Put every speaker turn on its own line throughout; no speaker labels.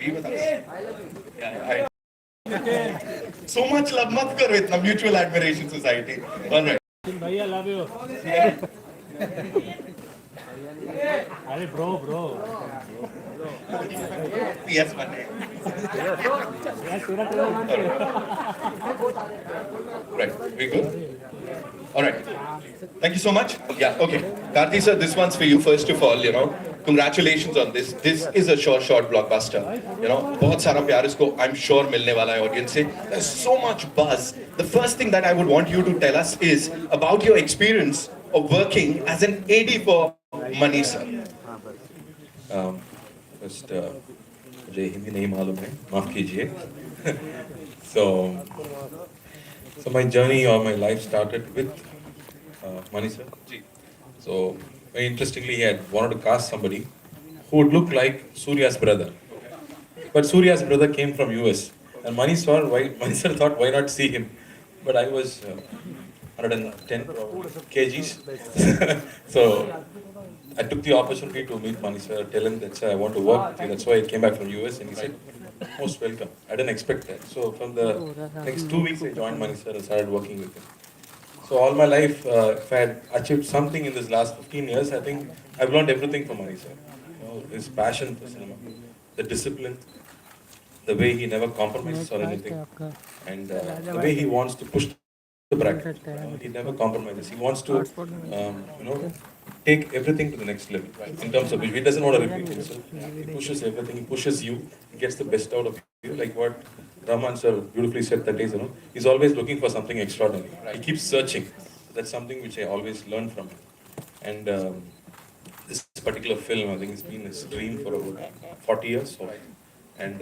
be with us. Yeah, so much love mat karo itna mutual admiration society. All right.
Bhaiya, love you. Arey bro.
PS1. Right. We good? All right. Thank you so much. Yeah, okay. Karthi sir, this one's for you first of all, Congratulations on this. This is a short blockbuster. बहुत सारा प्यार इसको I'm sure मिलने वाला है audience से. There's so much buzz. The first thing that I would want you to tell us is about your experience of working as an AD for Money sir.
First, मुझे हिंदी नहीं मालूम है, माफ कीजिए. So my journey or my life started with Mani sir. So very interestingly, he had wanted to cast somebody who would look like Surya's brother. But Surya's brother came from US, and Mani sir thought, why not see him? But I was 110 kgs, so I took the opportunity to meet Mani sir, tell him that I want to work with you. That's why I came back from US, and he said, most welcome. I didn't expect that. So from the next 2 weeks, I joined Mani sir and started working with him. So all my life, if I had achieved something in this last 15 years, I think I've learned everything from Mani sir. His passion for cinema, the discipline, the way he never compromises on anything, and the way he wants to push the bracket. He never compromises. He wants to, take everything to the next level. In terms of, he doesn't want to repeat himself. He pushes everything. He pushes you. He gets the best out of you. Like what Rahman sir beautifully said that is, he's always looking for something extraordinary. He keeps searching. That's something which I always learn from him. And this particular film, I think it's been his dream for about 40 years. And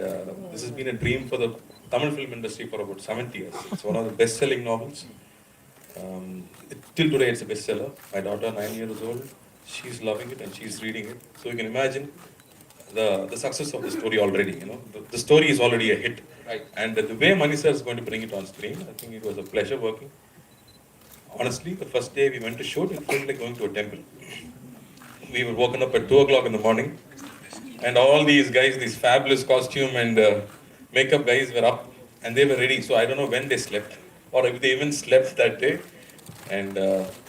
this has been a dream for the Tamil film industry for about 70 years. It's one of the best-selling novels. Till today, it's a bestseller. My daughter, 9 years old, she's loving it and she's reading it. So you can imagine the success of the story already. The story is already a hit. Right. And the way Mani sir is going to bring it on screen, I think it was a pleasure working. Honestly, the first day we went to shoot, it felt like going to a temple. We were woken up at 2 o'clock in the morning, and all these guys, these fabulous costume and makeup guys were up, and they were ready. So I don't know when they slept, or if they even slept that day. And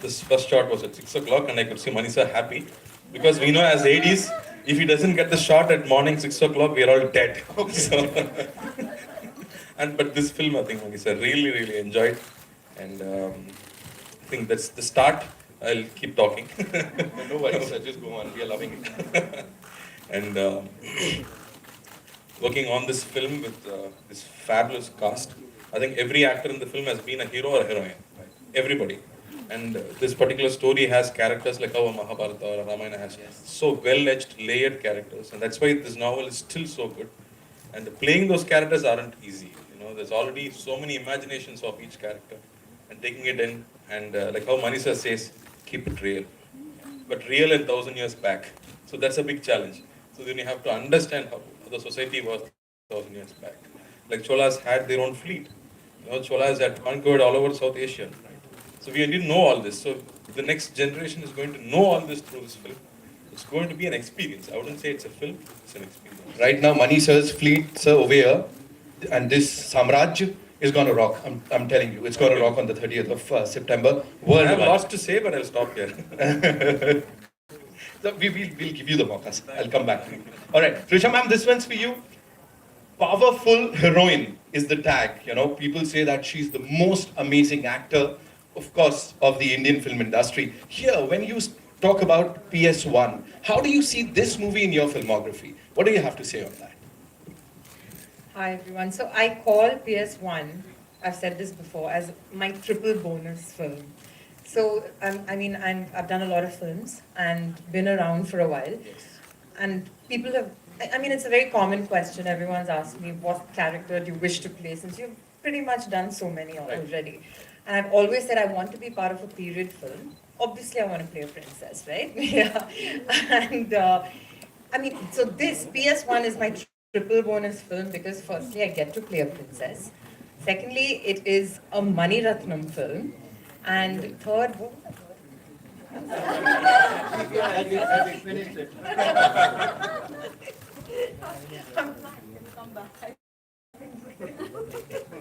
this first shot was at 6 o'clock, and I could see Mani sir happy, because we know as ADs, if he doesn't get the shot at morning 6 o'clock, we are all dead. So, but this film, I think Mani sir really enjoyed, and I think that's the start. I'll keep talking.
No worries, sir. Just go on. We are loving it.
And working on this film with this fabulous cast, I think every actor in the film has been a hero or a heroine. Right? Everybody. And this particular story has characters like how a Mahabharata or a Ramayana has so well-edged, layered characters. And that's why this novel is still so good. And playing those characters aren't easy. There's already so many imaginations of each character. And taking it in, and like how Mani sir says, keep it real. But real in 1,000 years back. So that's a big challenge. So then you have to understand how the society was 1,000 years back. Like Cholas had their own fleet. Cholas had conquered all over South Asia. Right? So we didn't know all this. So the next generation is going to know all this through this film. It's going to be an experience. I wouldn't say it's a film, it's an experience.
Right now, Mani sir's fleet, sir, over here, and this Samraj is going to rock. I'm telling you, it's going to rock on the 30th of September.
I have lots to say, but I'll stop here.
So we'll give you the mocas. I'll come back to you. All right, Trisha ma'am, this one's for you. Powerful heroine is the tag. People say that she's the most amazing actor, of course, of the Indian film industry. Here, when you talk about PS1, how do you see this movie in your filmography? What do you have to say on that?
Hi everyone. So I call PS1, I've said this before, as my triple bonus film. So I've done a lot of films and been around for a while.
Yes.
And people have, it's a very common question. Everyone's asked me, what character do you wish to play, since you've pretty much done so many already. And I've always said I want to be part of a period film. Obviously I want to play a princess, right? Yeah. And so this PS1 is my triple bonus film because firstly I get to play a princess. Secondly, it is a Mani Ratnam film. And third,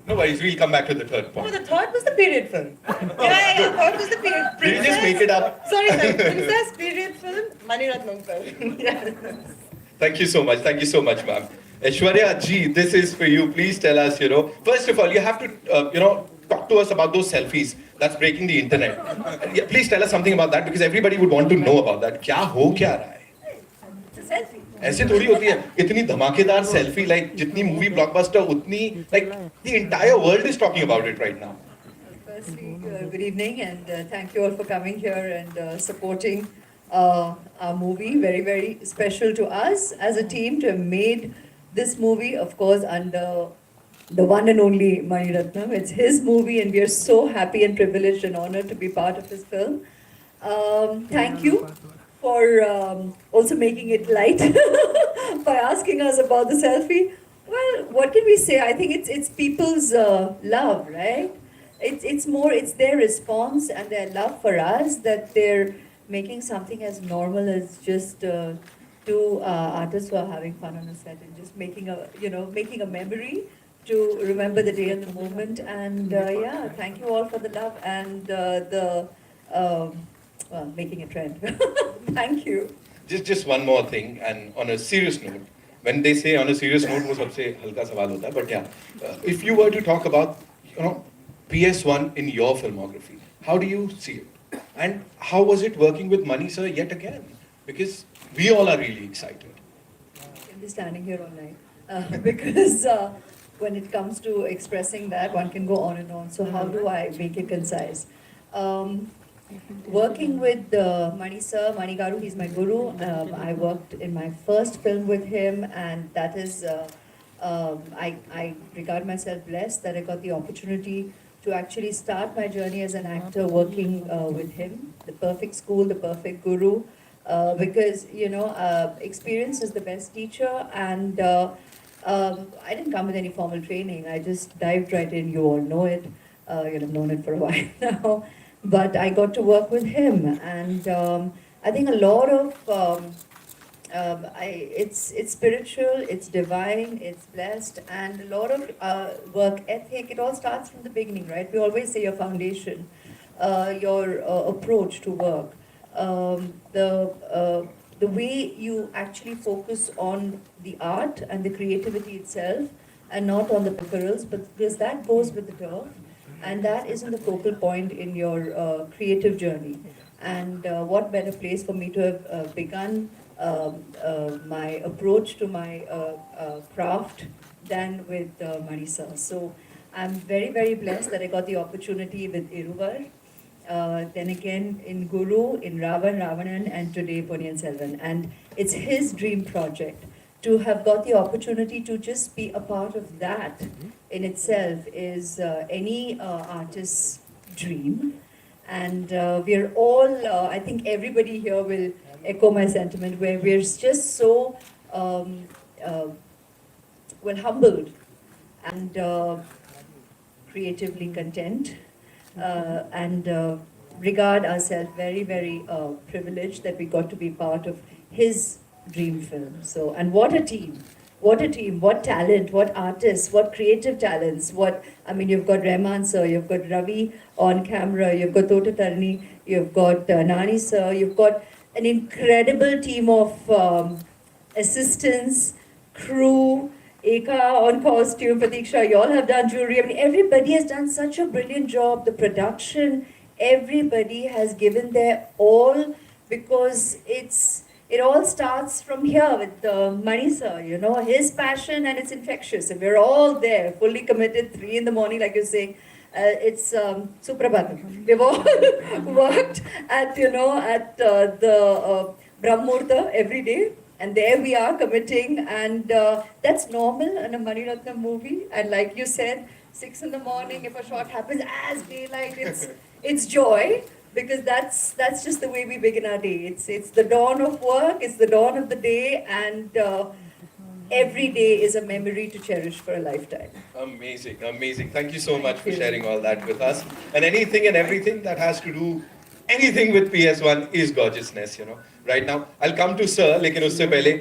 No worries, we'll come back to the third
Oh,
point.
the third was the period film. Yeah, third was the period.
Did you just make it up?
Sorry, Princess period film, Mani Ratnam film. Yes.
Thank you so much. Thank you so much, ma'am. Aishwarya ji, this is for you. Please tell us, first of all, you have to, talk to us about those selfies that's breaking the internet. Yeah, please tell us something about that because everybody would want to know about that. क्या हो क्या रहा है?
It's a selfie.
ऐसे थोड़ी होती है इतनी धमाकेदार सेल्फी लाइक जितनी मूवी ब्लॉकबस्टर उतनी like the entire world is talking about it right now.
Firstly, good evening, and thank you all for coming here and supporting our movie. Very, very special to us as a team to have made this movie, of course, under the one and only Mani Ratnam. It's his movie, and we are so happy and privileged and honored to be part of his film. Thank you for also making it light by asking us about the selfie. Well, what can we say? I think it's people's love, right? It's their response and their love for us that they're making something as normal as just two artists who are having fun on a set and just making a memory to remember the day and the moment. And yeah, thank you all for the love and making a trend. Thank you.
Just one more thing, and on a serious note, when they say on a serious note, वो सबसे हल्का सवाल होता है, but yeah, if you were to talk about, PS1 in your filmography, how do you see it? And how was it working with Mani sir yet again? Because we all are really excited.
I'll be standing here all night because when it comes to expressing that, one can go on and on. So how do I make it concise? Working with Mani sir, Mani Garu, he's my guru. I worked in my first film with him, and that is, I regard myself blessed that I got the opportunity to actually start my journey as an actor working with him. The perfect school, the perfect guru, because experience is the best teacher, and I didn't come with any formal training. I just dived right in. You all know it. You've known it for a while now. But I got to work with him, and I think a lot of it's spiritual, it's divine, it's blessed, and a lot of work ethic. It all starts from the beginning, right? We always say your foundation, your approach to work, the way you actually focus on the art and the creativity itself, and not on the peripherals, but because that goes with the turf. And that isn't the focal point in your creative journey. And what better place for me to have begun my approach to my craft than with Mani sir. So I'm very, very blessed that I got the opportunity with Iruvar, then again in Guru, in Ravanan, and today Ponniyin Selvan. And it's his dream project. To have got the opportunity to just be a part of that in itself is any artist's dream. And we're all, I think everybody here will echo my sentiment, where we're just so, humbled and creatively content and regard ourselves very, very privileged that we got to be part of his dream film. So, and what a team, what talent, what artists, what creative talents, you've got Rahman sir, you've got Ravi on camera, you've got Tota Tarni, you've got Nani sir, you've got an incredible team of assistants, crew, Eka on costume, Pratiksha, you all have done jewelry. Everybody has done such a brilliant job. The production, everybody has given their all, because it all starts from here with Mani sir, his passion, and it's infectious. And we're all there, fully committed, 3 in the morning, like you're saying. It's Suprabhatam. We've all worked at, the Brahmurta every day. And there we are committing, and that's normal in a Mani Ratnam movie. And like you said, 6 in the morning, if a shot happens as daylight, it's joy. Because that's just the way we begin our day. It's the dawn of work, it's the dawn of the day, and every day is a memory to cherish for a lifetime.
Amazing, amazing. Thank you so much for sharing all that with us. And anything and everything that has to do anything with PS1 is gorgeousness, right now. I'll come to sir, लेकिन उससे पहले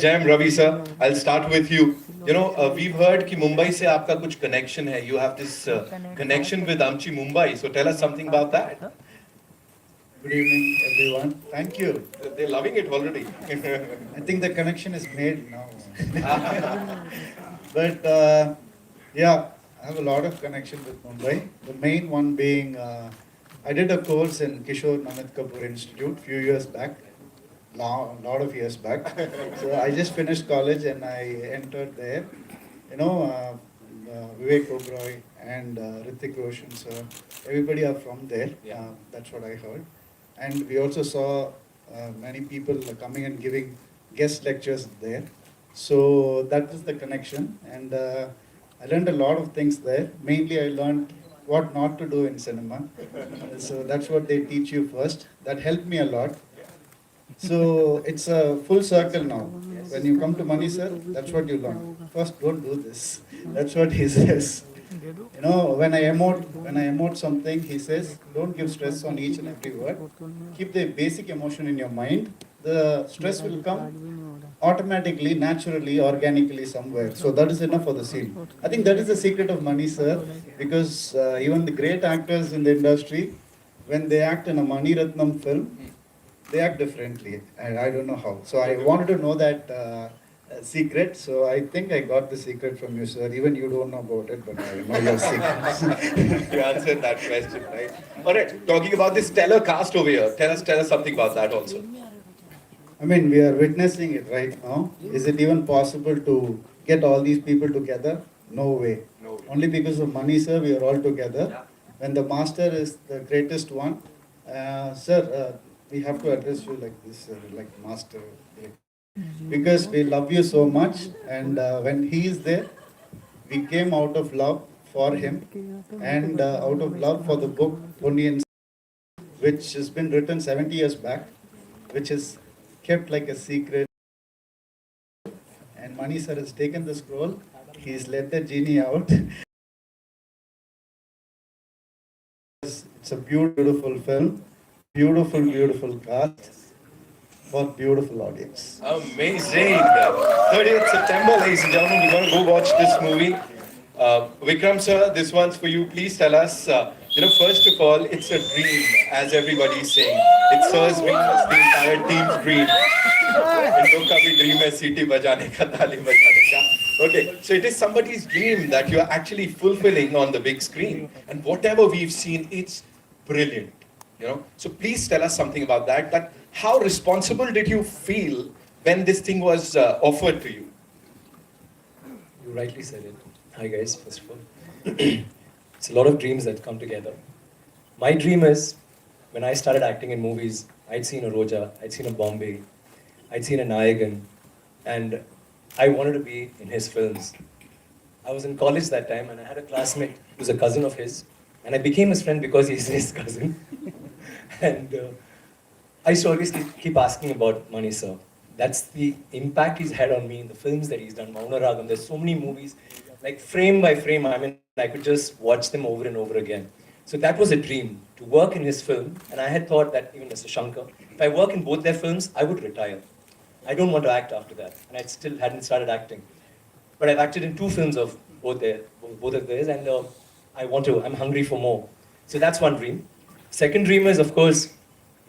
Jayam Ravi sir, I'll start with you. You know, we've heard कि Mumbai से आपका कुछ connection है. You have this connection with Amchi Mumbai. So tell us something about that.
Good evening, everyone. Thank you.
They're loving it already.
I think the connection is made now. But yeah, I have a lot of connection with Mumbai. The main one being, I did a course in Kishore Namit Kapoor Institute few years back, a lot of years back. So I just finished college and I entered there. You know, Vivek Oberoi and Hrithik Roshan, so everybody are from there. That's what I heard. And we also saw many people coming and giving guest lectures there. So that is the connection. And I learned a lot of things there. Mainly I learned what not to do in cinema. So that's what they teach you first. That helped me a lot. So it's a full circle now. When you come to Mani sir, that's what you learn. First, don't do this. That's what he says. You know, when I emote something, he says, don't give stress on each and every word. Keep the basic emotion in your mind. The stress will come automatically, naturally, organically somewhere. So that is enough for the scene. I think that is the secret of Mani sir, because even the great actors in the industry, when they act in a Mani Ratnam film, they act differently, and I don't know how. So I wanted to know that secret. So I think I got the secret from you, sir. Even you don't know about it, but I know your secret.
You answered that question, right? All right, talking about this stellar cast over here, tell us something about that also.
I mean, we are witnessing it right now. Is it even possible to get all these people together? No way.
No way.
Only because of money, sir, we are all together. When the master is the greatest one, sir, we have to address you like this, sir, like master. Because we love you so much, and when he is there, we came out of love for him, and out of love for the book Ponniyin, which has been written 70 years back, which is kept like a secret. And Mani sir has taken the scroll, he's let the genie out. It's a beautiful film, beautiful cast, for beautiful audience.
Amazing. 30th September, ladies and gentlemen, we're going to go watch this movie. Vikram sir, this one's for you. Please tell us, first of all, it's a dream, as everybody is saying. It's sir's dream, it's the entire team's dream. In लोग का भी dream है सीटी बजाने का, ताली बजाने का. Okay, so it is somebody's dream that you are actually fulfilling on the big screen. And whatever we've seen, it's brilliant. So please tell us something about that. That how responsible did you feel when this thing was offered to you?
You rightly said it. Hi guys, first of all. It's a lot of dreams that come together. My dream is, when I started acting in movies, I'd seen a Roja, I'd seen a Bombay, I'd seen a Nayagan, and I wanted to be in his films. I was in college that time and I had a classmate who was a cousin of his, and I became his friend because he's his cousin. And I used to always keep asking about Mani sir. That's the impact he's had on me in the films that he's done. Mauna Ragam, there's so many movies, like frame by frame, I mean, I could just watch them over and over again. So that was a dream, to work in his film. And I had thought that, even Mr. Shankar, if I work in both their films, I would retire. I don't want to act after that. And I still hadn't started acting. But I've acted in 2 films of both of theirs, and I'm hungry for more. So that's one dream. Second dream is, of course,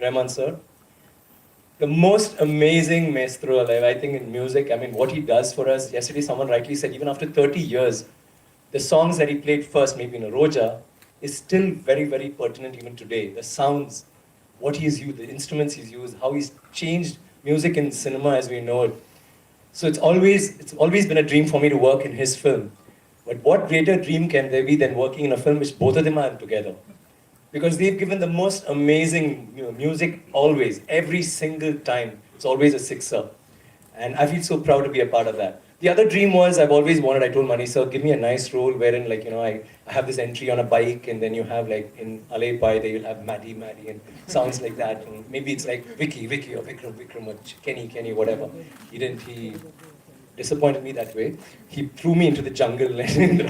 Rahman sir. The most amazing maestro alive, I think, in music. I mean, what he does for us. Yesterday, someone rightly said, even after 30 years, the songs that he played first, maybe in a Roja, is still very, very pertinent even today. The sounds, what he's used, the instruments he's used, how he's changed music in cinema as we know it. So it's always been a dream for me to work in his film. But what greater dream can there be than working in a film which both of them are together? Because they've given the most amazing music always, every single time. It's always a sixer. And I feel so proud to be a part of that. The other dream was, I've always wanted, I told Mani sir, give me a nice role wherein, I have this entry on a bike, and then you have, in Alay Pai, you'll have Maddie, and sounds like that. And maybe it's like Vicky, or Vikram, or Kenny, whatever. He disappointed me that way. He threw me into the jungle and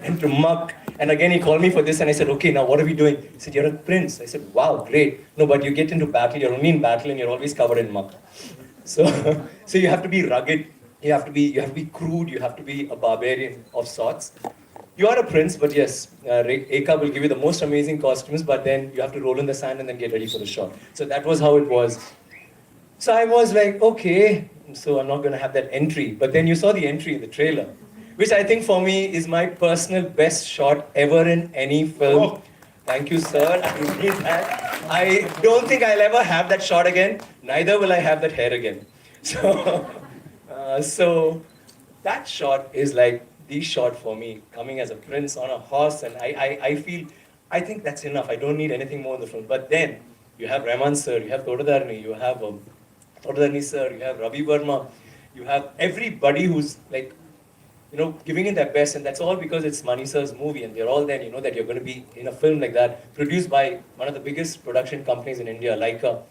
into muck, And again, he called me for this, and I said, okay, now what are we doing? He said, you're a prince. I said, wow, great. No, but you get into battle, you're only in battle, and you're always covered in muck. So, so you have to be rugged, you have to be crude, you have to be a barbarian of sorts. You are a prince, but yes, Eka will give you the most amazing costumes, but then you have to roll in the sand and then get ready for the shot. So that was how it was. So I was like, okay, so I'm not going to have that entry. But then you saw the entry in the trailer, which I think for me is my personal best shot ever in any film.
Oh.
Thank you, sir. I need that. I don't think I'll ever have that shot again. Neither will I have that hair again. So, so that shot is like the shot for me, coming as a prince on a horse, and I think that's enough. I don't need anything more in the film. But then you have Rahman sir, you have Todadarni, you have Todadarni sir, you have Ravi Verma, you have everybody who's like, you know, giving it their best, and that's all because it's Mani sir's movie, and they're all there. You know that you're going to be in a film like that, produced by one of the biggest production companies in India, Laika.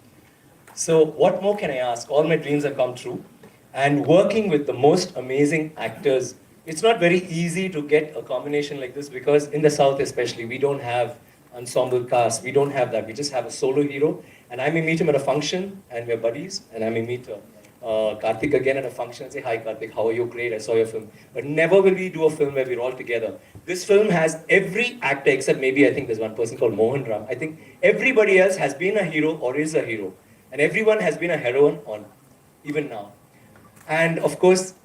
So what more can I ask? All my dreams have come true, and working with the most amazing actors. It's not very easy to get a combination like this because in the South especially, we don't have ensemble cast. We don't have that. We just have a solo hero. And I may meet him at a function and we're buddies. And I may meet Karthik again at a function and say, hi Karthik, how are you? Great, I saw your film. But never will we do a film where we're all together. This film has every actor except maybe I think there's one person called Mohan Ram. I think everybody else has been a hero or is a hero. And everyone has been a heroine on, even now. And of course,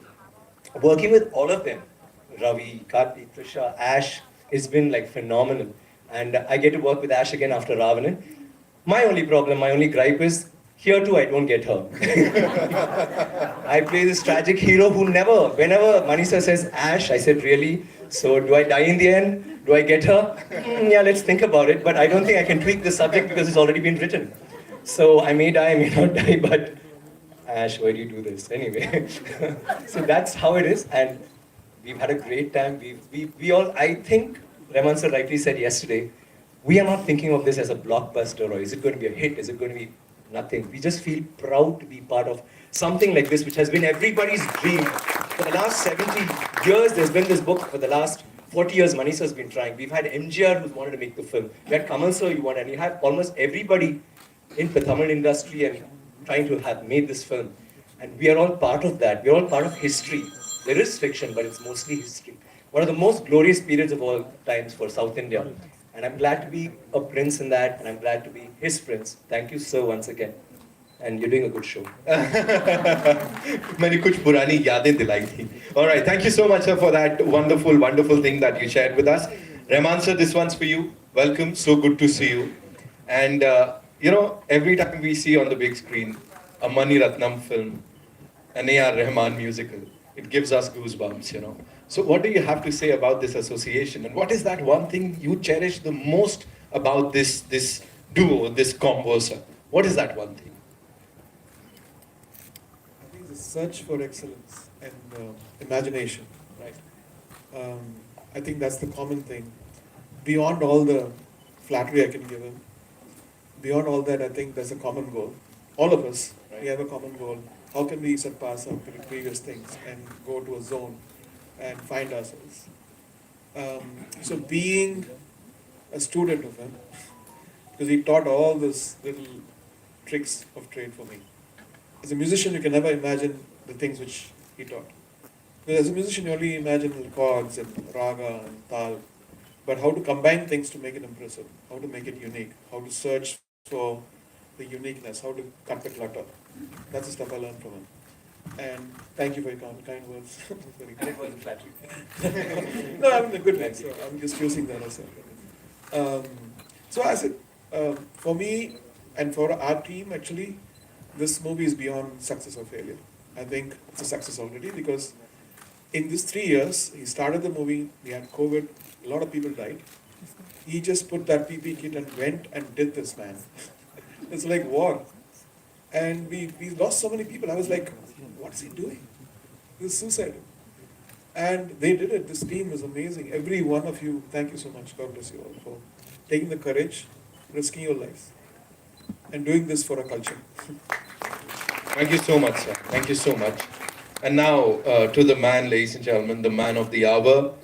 working with all of them, Ravi, Karthi, Trisha, Ash, it's been like phenomenal. And I get to work with Ash again after Ravanan. My only problem, my only gripe is, here too I don't get her. I play this tragic hero who never, whenever Manisa says Ash, I said, really? So do I die in the end? Do I get her? Yeah, let's think about it. But I don't think I can tweak the subject because it's already been written. So I may die, I may not die, but Ash, why do you do this? Anyway, so that's how it is, and we've had a great time. We all, I think, Rahman sir rightly said yesterday, we are not thinking of this as a blockbuster or is it going to be a hit, is it going to be nothing. We just feel proud to be part of something like this, which has been everybody's dream. For the last 70 years, there's been this book. For the last 40 years, Manisha has been trying. We've had MGR who's wanted to make the film. We had Kamal sir you want, and you have almost everybody in the Tamil industry and trying to have made this film. And we are all part of that. We are all part of history. There is fiction, but it's mostly history. One of the most glorious periods of all times for South India. And I'm glad to be a prince in that, and I'm glad to be his prince. Thank you, sir, once again. And you're doing a good show.
मैंने कुछ पुरानी यादें दिलाई थी. All right, thank you so much, sir, for that wonderful, wonderful thing that you shared with us. Rahman sir, this one's for you. Welcome, so good to see you. And you know, every time we see on the big screen a Mani Ratnam film, an A.R. Rahman musical, it gives us goosebumps, you know. So what do you have to say about this association? And what is that one thing you cherish the most about this duo, this combo, sir? What is that one thing?
I think the search for excellence and imagination, right? I think that's the common thing. Beyond all the flattery I can give him, beyond all that, I think there's a common goal. All of us, we have a common goal. How can we surpass our previous things and go to a zone and find ourselves? So being a student of him, because he taught all these little tricks of trade for me. As a musician, you can never imagine the things which he taught. Because as a musician, you only imagine the chords and raga and tal. But how to combine things to make it impressive, how to make it unique, how to search for the uniqueness, how to cut the clutter. That's the stuff I learned from him. And thank you for your kind words. Very good.
It wasn't flattery.
No, I'm in a good way, so I'm just using that as a... So I said, for me and for our team, actually, this movie is beyond success or failure. I think it's a success already because in these 3 years, he started the movie, we had COVID, a lot of people died. He just put that PP kit and went and did this, man. It's like war. And we lost so many people. I was like, what's he doing? This is suicide. And they did it. This team was amazing. Every one of you, thank you so much. God bless you all for taking the courage, risking your lives, and doing this for a culture.
Thank you so much, sir. Thank you so much. And now to the man, ladies and gentlemen, the man of the hour,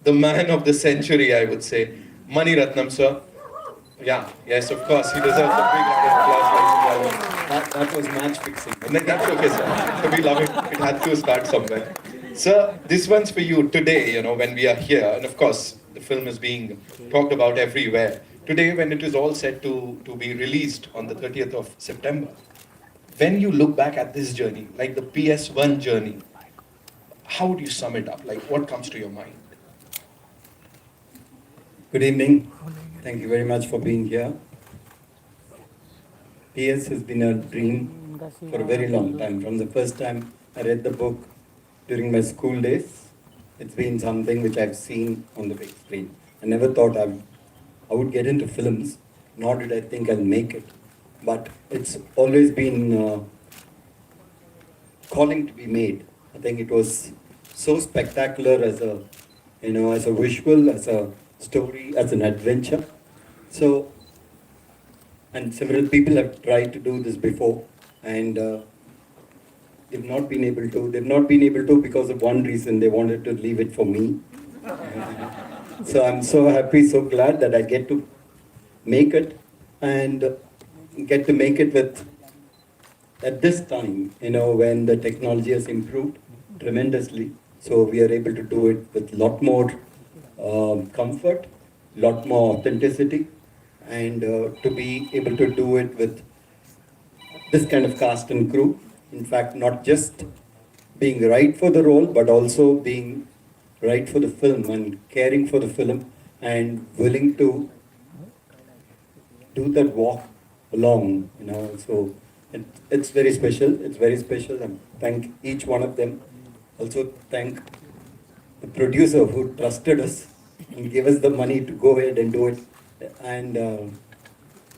the man of the century, I would say, Mani Ratnam, sir. Yeah, yes, of course, he deserves a big round of applause, ladies and gentlemen.
That was match fixing.
That's okay, sir. So we love it. It had to start somewhere. Sir, this one's for you today, when we are here. And of course, the film is being talked about everywhere. Today, when it is all set to be released on the 30th of September, when you look back at this journey, like the PS1 journey, how would you sum it up? Like, what comes to your mind?
Good evening. Thank you very much for being here. PS has been a dream for a very long time. From the first time I read the book during my school days, it's been something which I've seen on the big screen. I never thought I would get into films, nor did I think I'll make it. But it's always been calling to be made. I think it was so spectacular as a, as a visual, as a story, as an adventure. So, and several people have tried to do this before, and they've not been able to. They've not been able to because of one reason: they wanted to leave it for me. So I'm so happy, so glad that I get to make it, and get to make it with at this time, when the technology has improved tremendously. So we are able to do it with a lot more comfort, lot more authenticity, and to be able to do it with this kind of cast and crew. In fact, not just being right for the role, but also being right for the film and caring for the film and willing to do that walk along, So it's very special. It's very special, and thank each one of them. Also thank the producer who trusted us and gave us the money to go ahead and do it. And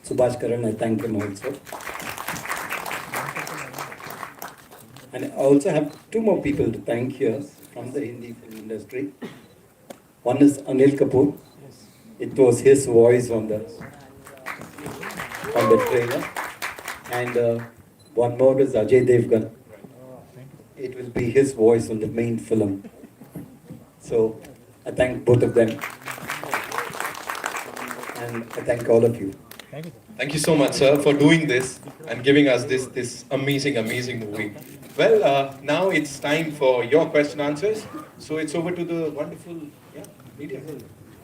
Subhash Karan, I thank him also. And I also have two more people to thank here from the Hindi film industry. One is Anil Kapoor. It was his voice on the trailer. And one more is Ajay Devgan. It will be his voice on the main film. So I thank both of them. And I thank all of you.
Thank you.
Thank you so much, sir, for doing this and giving us this amazing movie. Well, now it's time for your question answers. So it's over to the wonderful media.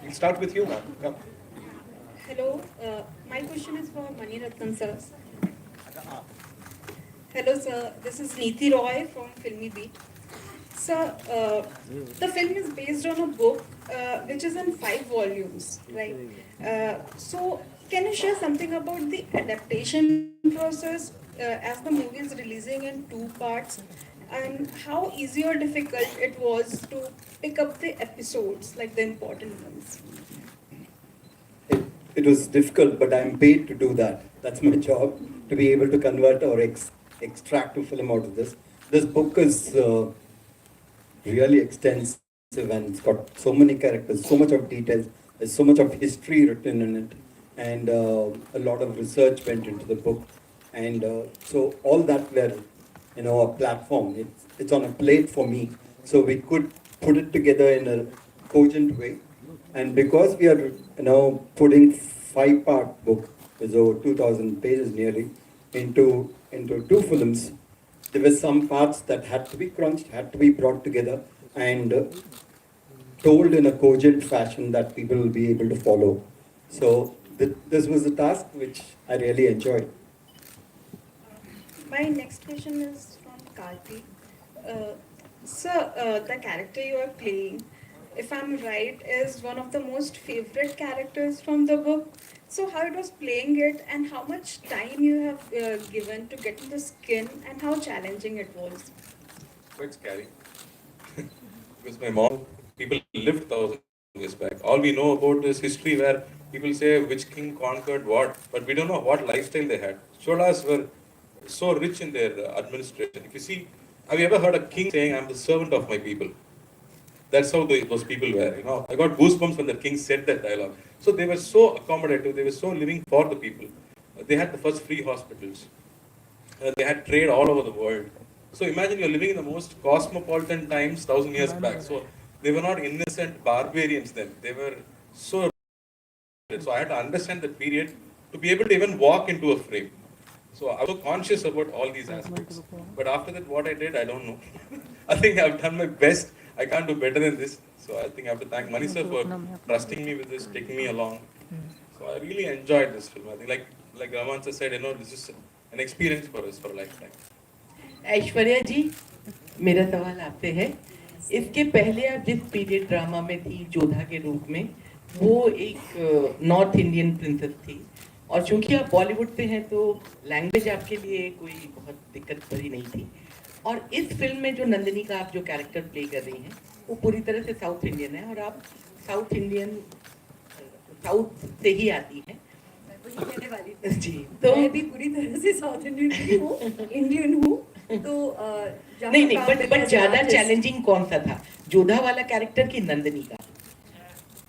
We'll start with you, ma'am. Come.
Hello, my question is for Mani Ratnam sir. Hello sir, this is Neeti Roy from Filmy Beat. Sir, the film is based on a book which is in 5 volumes, right? So, can you share something about the adaptation process as the movie is releasing in 2 parts, and how easy or difficult it was to pick up the episodes, like the important ones?
It was difficult, but I'm paid to do that. That's my job, to be able to convert or extract a film out of this. This book is really extensive, and it's got so many characters, so much of details, there's so much of history written in it, and a lot of research went into the book. And so all that were, a platform. It's on a plate for me. So we could put it together in a cogent way. And because we are, putting 5-part book, with over 2,000 pages nearly, into 2 films, there were some parts that had to be crunched, had to be brought together and told in a cogent fashion that people will be able to follow. So this was a task which I really enjoyed.
My next question is from Karthi. Sir, the character you are playing, if I'm right, is one of the most favorite characters from the book. So how it was playing it, and how much time you have given to get to the skin, and how challenging it was?
Quite scary. Because my mom, people lived 1,000 years back. All we know about is history where people say which king conquered what, but we don't know what lifestyle they had. Cholas were so rich in their administration. If you see, have you ever heard a king saying, "I'm the servant of my people"? That's how those people were. I got goosebumps when the king said that dialogue. So they were so accommodative. They were so living for the people. They had the first free hospitals. They had trade all over the world. So imagine you're living in the most cosmopolitan times 1,000 years back. So they were not innocent barbarians then. They were so. So I had to understand the period to be able to even walk into a frame. So I was so conscious about all these aspects. But after that, what I did, I don't know. I think I've done my best. I can't do better than this. So I think I have to thank Mani sir for trusting me with this, taking me along. So I really enjoyed this film. I think like Raman sir said, this is an experience for us for a lifetime.
Aishwarya जी, मेरा सवाल आपसे है। इसके पहले आप जिस period drama में थी जोधा के रूप में, वो एक नॉर्थ इंडियन प्रिंसेस थी, और चूंकि आप बॉलीवुड से हैं तो लैंग्वेज आपके लिए कोई बहुत दिक्कत भरी नहीं थी। और इस फिल्म में जो नंदिनी का आप जो कैरेक्टर प्ले कर रही हैं, वो पूरी तरह से साउथ इंडियन है, और आप साउथ से ही आती हैं। जी, तो
मैं भी पूरी तरह से साउथ इंडियन हूँ, इंडियन हूँ। तो
नहीं, बट ज्यादा चैलेंजिंग कौन सा था, जोधा वाला कैरेक्टर की नंदिनी का?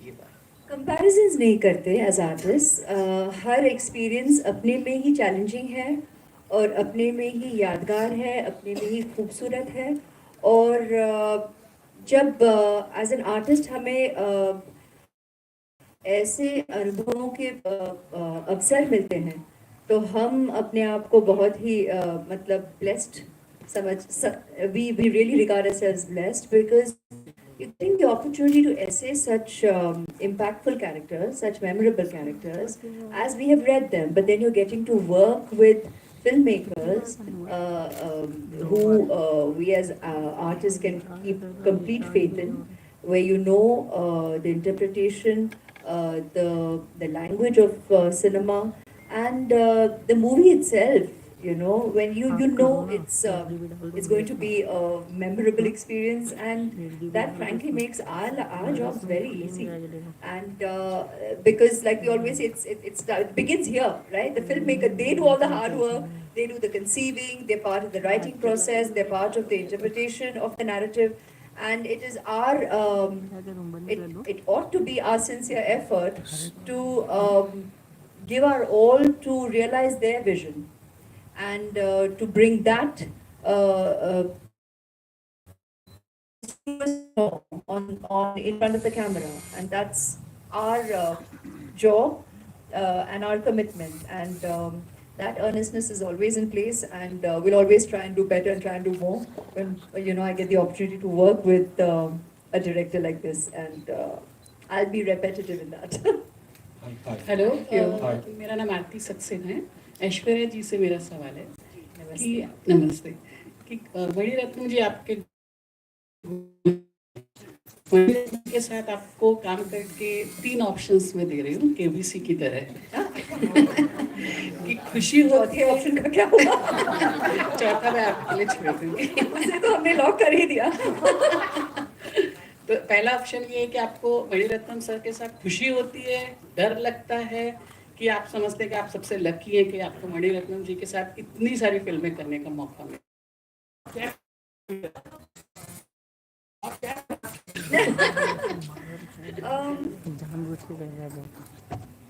ये बात
कंपैरिजंस नहीं करते एज आर्टिस्ट। हर एक्सपीरियंस अपने में ही चैलेंजिंग है और अपने में ही यादगार है, अपने में ही खूबसूरत है। और जब एज एन आर्टिस्ट हमें ऐसे अनुभवों के अवसर मिलते हैं तो हम अपने आप को बहुत ही मतलब blessed we really regard ourselves blessed because you getting the opportunity to essay such impactful characters, such memorable characters as we have read them, but then you're getting to work with filmmakers who we as artists can keep complete faith in, where you know the interpretation, the language of cinema, and the movie itself. You know, when you know it's going to be a memorable experience, and that frankly makes our jobs very easy. And because like we always say, it begins here, right? The filmmaker, they do all the hard work, they do the conceiving, they're part of the writing process, they're part of the interpretation of the narrative, and it is our it ought to be our sincere effort to give our all to realize their vision, and to bring that on in front of the camera, and that's our job and our commitment, and that earnestness is always in place, and we'll always try and do better and try and do more when I get the opportunity to work with a director like this, and I'll be repetitive in that.
Hello, मेरा नाम आरती सक्सेना है। ऐश्वर्या जी से मेरा सवाल है कि नमस्ते, कि मणिरत्नम जी आपके के साथ आपको काम करके 3 ऑप्शंस में दे रही हूँ, केबीसी की तरह कि खुशी होती है।
ऑप्शन का क्या हुआ?
चौथा मैं आपके लिए छोड़ दूंगी।
उसे तो हमने लॉक कर ही दिया।
तो पहला ऑप्शन ये है कि आपको मणिरत्नम सर के साथ खुशी होती है, डर लगता है, कि आप समझते हैं कि आप सबसे लकी हैं कि आपको मणिरत्नम जी के साथ इतनी सारी फिल्में करने का मौका मिला।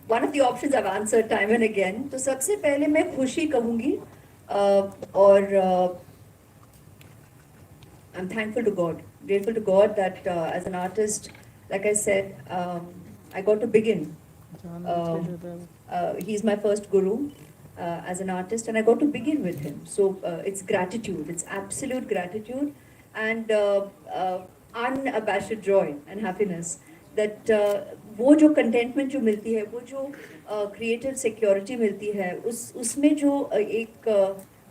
One of the options I've answered time and again. तो सबसे पहले मैं खुशी कहूँगी, और I'm thankful to God, grateful to God that as an artist, like I said, I got to begin. He's my first guru as an artist, and I got to begin with him. So it's gratitude, it's absolute gratitude, and unabashed joy and happiness that वो जो contentment जो मिलती है, वो जो creative security मिलती है, उसमें जो एक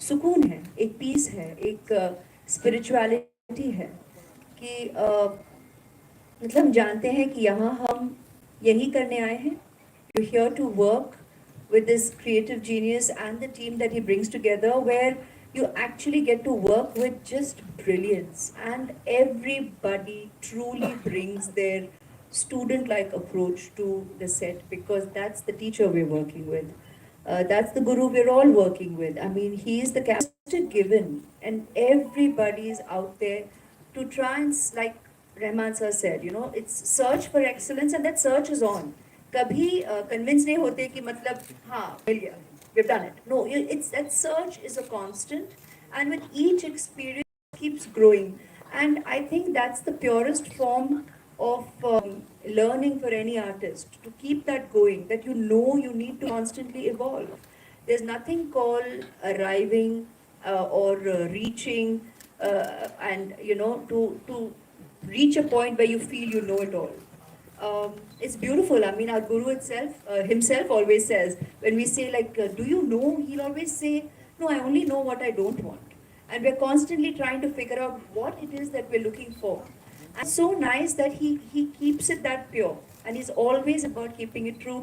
सुकून है, एक peace है, एक spirituality है, कि मतलब हम जानते हैं कि यहाँ हम यही करने आए हैं. You're here to work with this creative genius and the team that he brings together, where you actually get to work with just brilliance, and everybody truly brings their student-like approach to the set, because that's the teacher we're working with. That's the guru we're all working with. I mean, he is the character given, and everybody is out there to try and, like Rahman sir said, it's search for excellence, and that search is on. कभी convince नहीं होते कि मतलब हाँ मिल गया, we've done it. No, it's that search is a constant, and with each experience it keeps growing. And I think that's the purest form of learning for any artist, to keep that going, that you know you need to constantly evolve. There's nothing called arriving or reaching and, you know, to reach a point where you feel you know it all. It's beautiful. I mean, our guru himself always says, when we say like, do you know? He'll always say, no, I only know what I don't want. And we're constantly trying to figure out what it is that we're looking for. And it's so nice that he keeps it that pure. And he's always about keeping it true.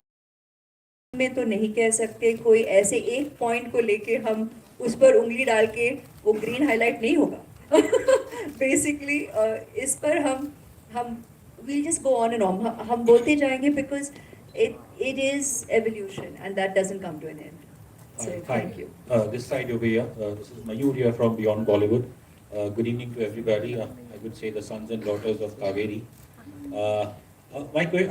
में तो नहीं कह सकते कोई ऐसे एक point को लेके हम उस पर उंगली डाल के वो ग्रीन हाईलाइट नहीं होगा बेसिकली इस पर हम we'll just go on and on. हम बोलते जाएंगे because it is evolution and that doesn't come to an end. So thank you.
This side over here, this is Mayur here from Beyond Bollywood. Good evening to everybody. I would say the sons and daughters of Kaveri. I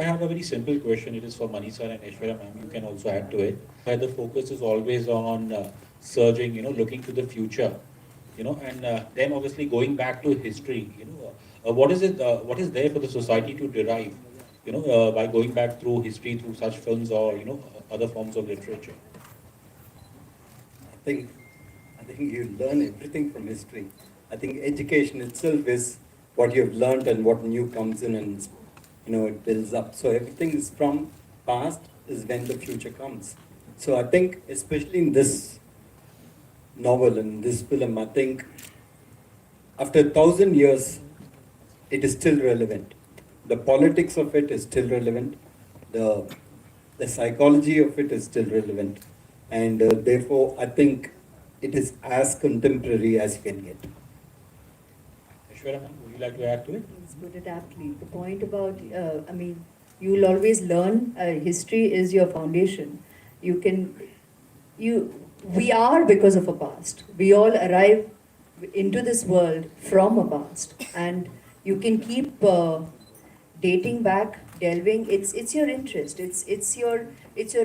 have a very simple question. It is for Mani sir and Aishwarya ma'am. You can also add to it. Where the focus is always on surging, looking to the future, and then obviously going back to history. What is it? What is there for the society to derive, by going back through history, through such films or other forms of literature?
I think you learn everything from history. I think education itself is what you've learned and what new comes in, and it builds up. So everything is from past is when the future comes. So I think especially in this novel and this film, I think after 1,000 years, it is still relevant. The politics of it is still relevant. The psychology of it is still relevant. And therefore, I think it is as contemporary as you can get.
Aishwarya ma'am, would you like to add to it?
It's put it aptly. The point about, you'll always learn. History is your foundation. We are because of a past. We all arrive into this world from a past, and you can keep dating back, delving. It's your interest. It's your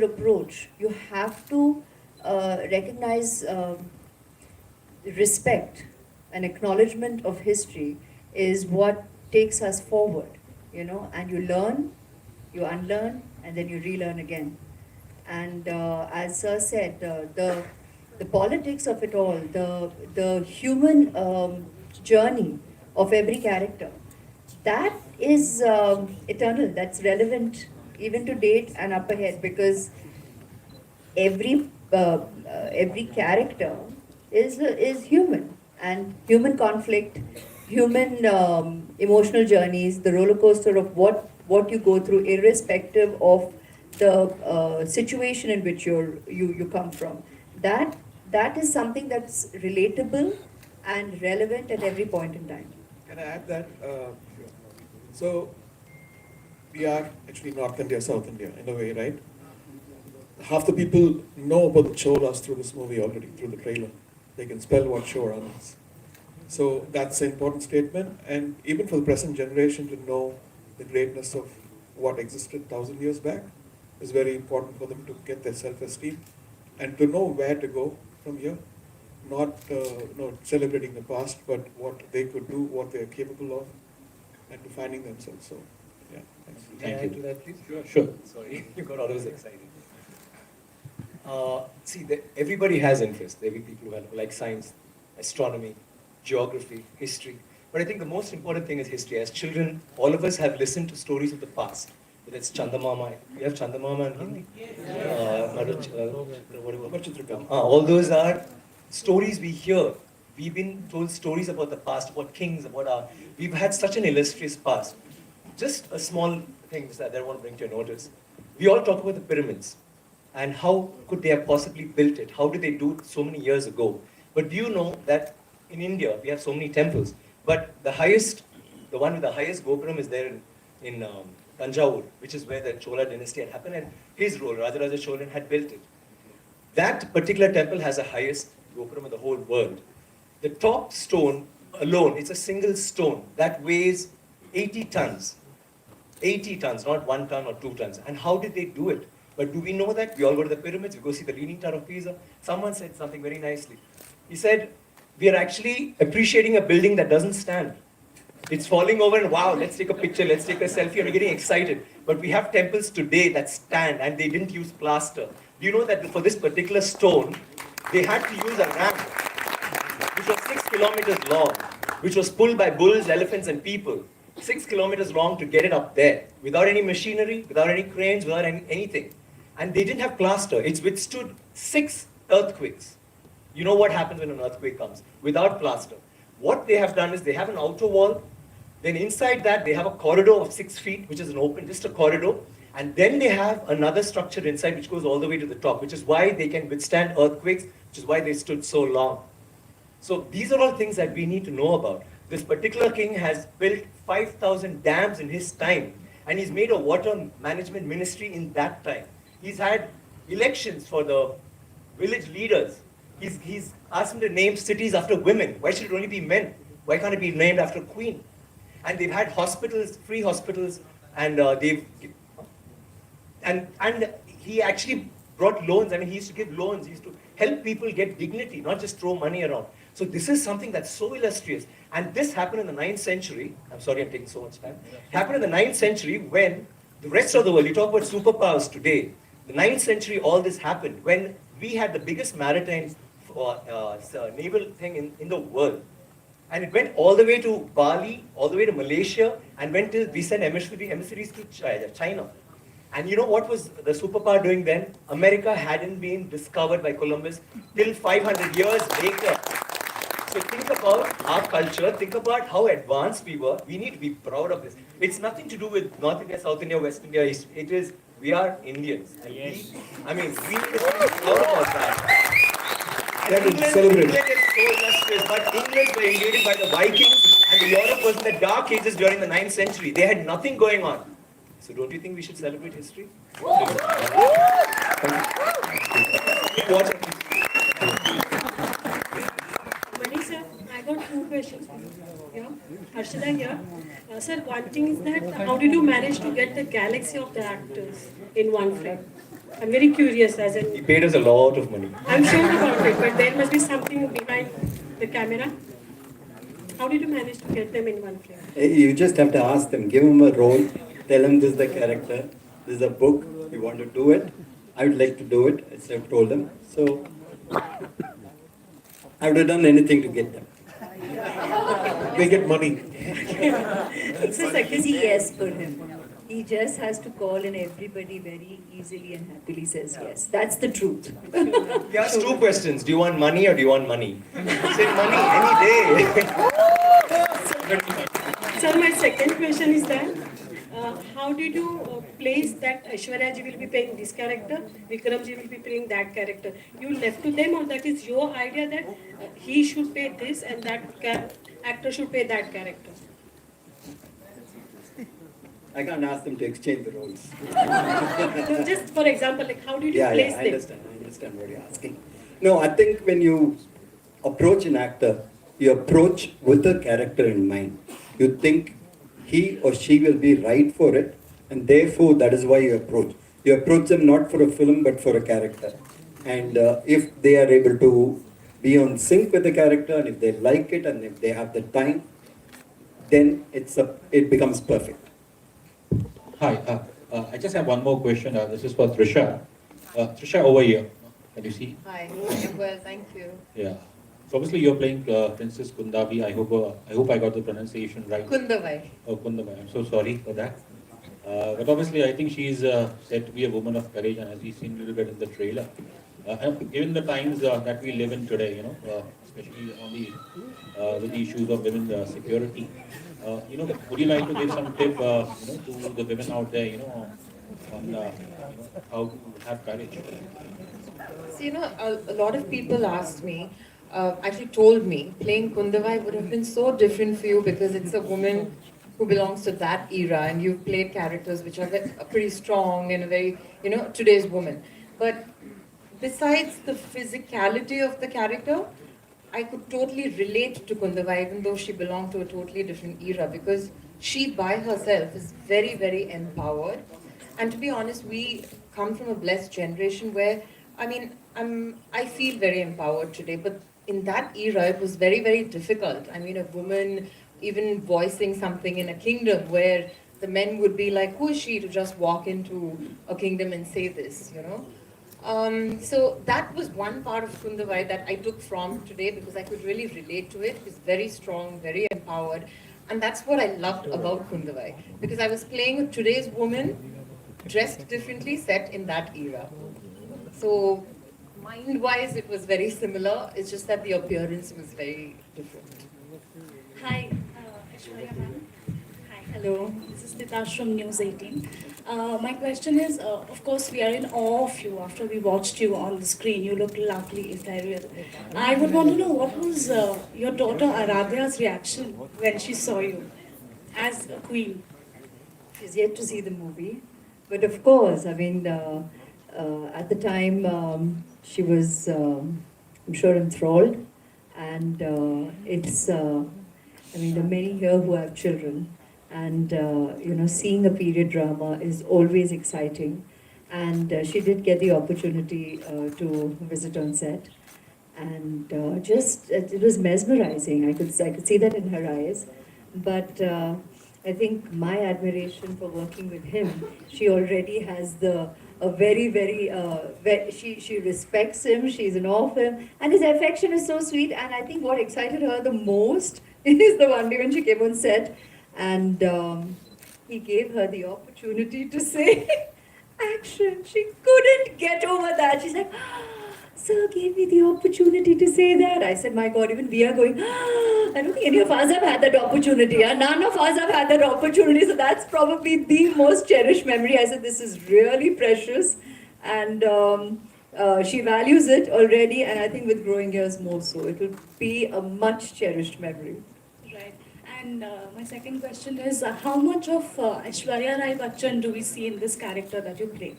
approach. You have to recognize respect and acknowledgement of history is what takes us forward, and you learn, you unlearn, and then you relearn again. And as Sir said, the politics of it all, the human journey of every character, that is eternal, that's relevant even to date and up ahead, because every character is human, and human conflict, human emotional journeys, the roller coaster of what you go through, irrespective of the situation in which you come from. That is something that's relatable and relevant at every point in time.
Can I add that? So, we are actually North India, South India in a way, right? Half the people know about the Cholas through this movie already, through the trailer. They can spell what Chora means. So that's an important statement, and even for the present generation to know the greatness of what existed 1,000 years back is very important for them to get their self-esteem and to know where to go from here. Not celebrating the past, but what they could do, what they are capable of, and defining themselves. So, yeah, thanks.
Can I add to that, please?
Sure.
Sorry, you got all those excited. Everybody has interest. There will be people who like science, astronomy, geography, history. But I think the most important thing is history. As children, all of us have listened to stories of the past. Whether it's Chandamama, we have Chandamama in Hindi. All those are stories we hear. We've been told stories about the past, about kings, we've had such an illustrious past. Just a small thing that I want to bring to your notice. We all talk about the pyramids and how could they have possibly built it? How did they do it so many years ago? But do you know that in India, we have so many temples, but the one with the highest Gopuram is there in Tanjavur, which is where the Chola dynasty had happened, and his role, Rajaraja Cholan, had built it. That particular temple has the highest Gopuram in the whole world. The top stone alone, it's a single stone that weighs 80 tons. 80 tons, not 1 ton or 2 tons. And how did they do it? But do we know that? We all go to the pyramids, we go see the Leaning Tower of Pisa. Someone said something very nicely. He said, we are actually appreciating a building that doesn't stand.
It's falling over and wow, let's take a picture, let's take a selfie, and we're getting excited. But we have temples today that stand and they didn't use plaster. Do you know that for this particular stone, they had to use a ramp, which was 6 kilometers long, which was pulled by bulls, elephants, and people. 6 kilometers long to get it up there, without any machinery, without any cranes, without anything. And they didn't have plaster. It's withstood 6 earthquakes. You know what happens when an earthquake comes? Without plaster. What they have done is they have an outer wall, then inside that they have a corridor of 6 feet, which is an open, just a corridor, and then they have another structure inside which goes all the way to the top, which is why they can withstand earthquakes, which is why they stood so long. So these are all things that we need to know about. This particular king has built 5,000 dams in his time, and he's made a water management ministry in that time. He's had elections for the village leaders. He's asked them to name cities after women. Why should it only be men? Why can't it be named after a queen? And they've had hospitals, free hospitals, and and he actually brought loans. I mean, he used to give loans. He used to help people get dignity, not just throw money around. So this is something that's so illustrious. And this happened in the 9th century. I'm sorry I'm taking so much time. It happened in the 9th century when the rest of the world, you talk about superpowers today, the 9th century all this happened when we had the biggest maritime naval thing in the world. And it went all the way to Bali, all the way to Malaysia, and we sent emissaries to China. And you know what was the superpower doing then? America hadn't been discovered by Columbus till 500 years later. So think about our culture, think about how advanced we were. We need to be proud of this. It's nothing to do with North India, South India, West India. It is, we are Indians. And we need to be proud about that. England is so illustrious, but England were invaded by the Vikings, and Europe was in the dark ages during the 9th century. They had nothing going on. So don't you think we should celebrate history?
Sir, I got 2 questions. Yeah, Harshada here. Sir, one thing is that how did you manage to get the galaxy of the actors in one frame? I'm very curious as in...
He paid us a lot of money.
I'm sure about it, but there must be something behind the camera. How did you manage to get them in one frame?
You just have to ask them, give them a role, tell them this is the character, this is a book, you want to do it, I would like to do it, as I've told them. So, I would have done anything to get them.
They get money.
It's a easy yes for him. He just has to call and everybody very easily and happily says yes. That's the truth.
He asked 2 questions. Do you want money or do you want money? I said money any day.
Sir, my second question is that how did you place that Aishwarya ji will be playing this character, Vikram ji will be playing that character? You left to them, or that is your idea that he should play this and that actor should play that character?
I can't ask them to exchange the roles.
No, just for example, like how did you place them?
I understand what you're asking. No, I think when you approach an actor, you approach with a character in mind. You think he or she will be right for it, and therefore that is why you approach. You approach them not for a film but for a character. And if they are able to be on sync with the character, and if they like it, and if they have the time, then it becomes perfect.
Hi, I just have one more question. This is for Trisha. Trisha, over here. Can you see?
Hi, I'm well, thank you.
Yeah. So obviously you're playing Princess Kundabi. I hope I got the pronunciation right.
Kundavai.
Oh, Kundavai. I'm so sorry for that. But obviously I think she's said to be a woman of courage, and as we've seen a little bit in the trailer. Given the times that we live in today, especially on with the issues of women's security, would you like to give some tip, to the women out there, on how to have courage?
So, a lot of people asked me, actually told me, playing Kundavai would have been so different for you because it's a woman who belongs to that era, and you've played characters which are pretty strong and a very, today's woman. But besides the physicality of the character, I could totally relate to Kundavai, even though she belonged to a totally different era, because she by herself is very, very empowered. And to be honest, we come from a blessed generation where, I feel very empowered today, but in that era, it was very, very difficult. A woman, even voicing something in a kingdom where the men would be like, who is she to just walk into a kingdom and say this, you know? So that was one part of Kundavai that I took from today because I could really relate to it. It's very strong, very empowered. And that's what I loved about Kundavai. Because I was playing with today's woman, dressed differently, set in that era. So mind-wise, it was very similar. It's just that the appearance was very different.
Hi, Aishwarya ma'am. Hi, hello. This is Titash from News 18. My question is, of course, we are in awe of you after we watched you on the screen. You look lovely, ethereal. I would want to know what was your daughter Aradhya's reaction when she saw you as a queen?
She's yet to see the movie. But of course, I mean, at the time, she was, I'm sure, enthralled. And I mean, there are many here who have children. And, seeing a period drama is always exciting. And she did get the opportunity to visit on set. And it was mesmerizing. I could see that in her eyes. But I think my admiration for working with him, she already has a very, very, she respects him, she's in awe of him, and his affection is so sweet. And I think what excited her the most is the one day when she came on set and he gave her the opportunity to say action. She couldn't get over that. She's like, sir gave me the opportunity to say that. I said, my God, even we are going, I don't think any of us have had that opportunity. None of us have had that opportunity. So that's probably the most cherished memory. I said, this is really precious. And she values it already. And I think with growing years more so. It will be a much cherished memory.
Right. And my second question is, how much of Aishwarya Rai Bachchan do we see in this character that you play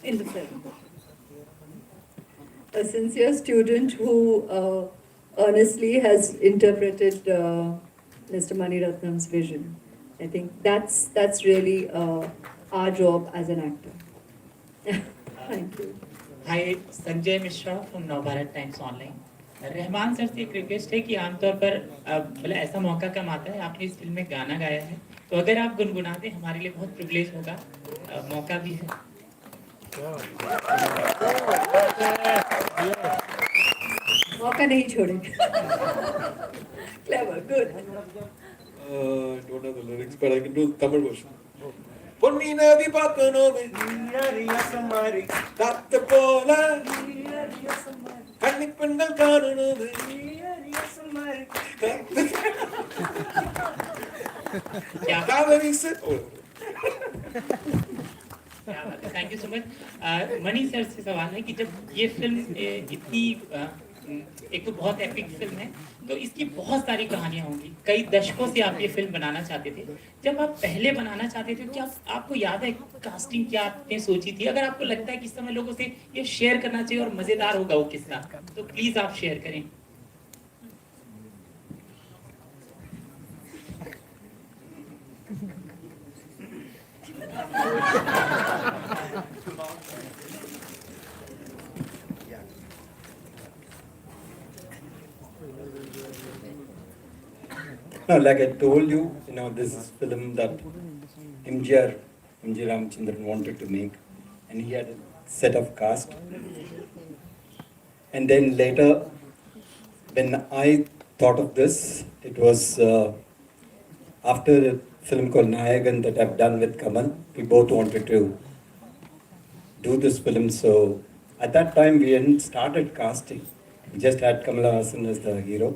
in the film?
A sincere student who honestly has interpreted Mr. Mani Ratnam's vision. I think that's really our job as an actor. Thank you.
Hi, Sanjay Mishra from Navbharat Times Online. Rahman sir से एक request है कि आमतौर पर मतलब ऐसा मौका कम आता है, आपने इस फिल्म में गाना गाया है, तो अगर आप गुनगुना दें हमारे लिए बहुत प्रिविलेज होगा, मौका भी है।
मौका नहीं छोड़ेंगे। Clever, good.
I don't know the lyrics, but I can do the Tamil version. Ponni நதி பார்க்கணுமே காத்து போல கன்னி பெண்கள் காணணுமே காதலி से
thank you so much. Money sir से सवाल है कि जब ये फिल्म इतनी एक तो बहुत एपिक फिल्म है, तो इसकी बहुत सारी कहानियां होंगी, कई दशकों से आप ये फिल्म बनाना चाहते थे। जब आप पहले बनाना चाहते थे, क्या आपको याद है कास्टिंग क्या आपने सोची थी? अगर आपको लगता है कि इस समय लोगों से ये शेयर करना चाहिए और मजेदार होगा वो किस्सा, तो प्लीज आप शेयर करें।
No, like I told you, this is film that MG Ramachandran wanted to make, and he had a set of cast. And then later, when I thought of this, it was after a film called Nayagan that I've done with Kamal. We both wanted to do this film, so at that time we hadn't started casting. We just had Kamal Haasan as the hero.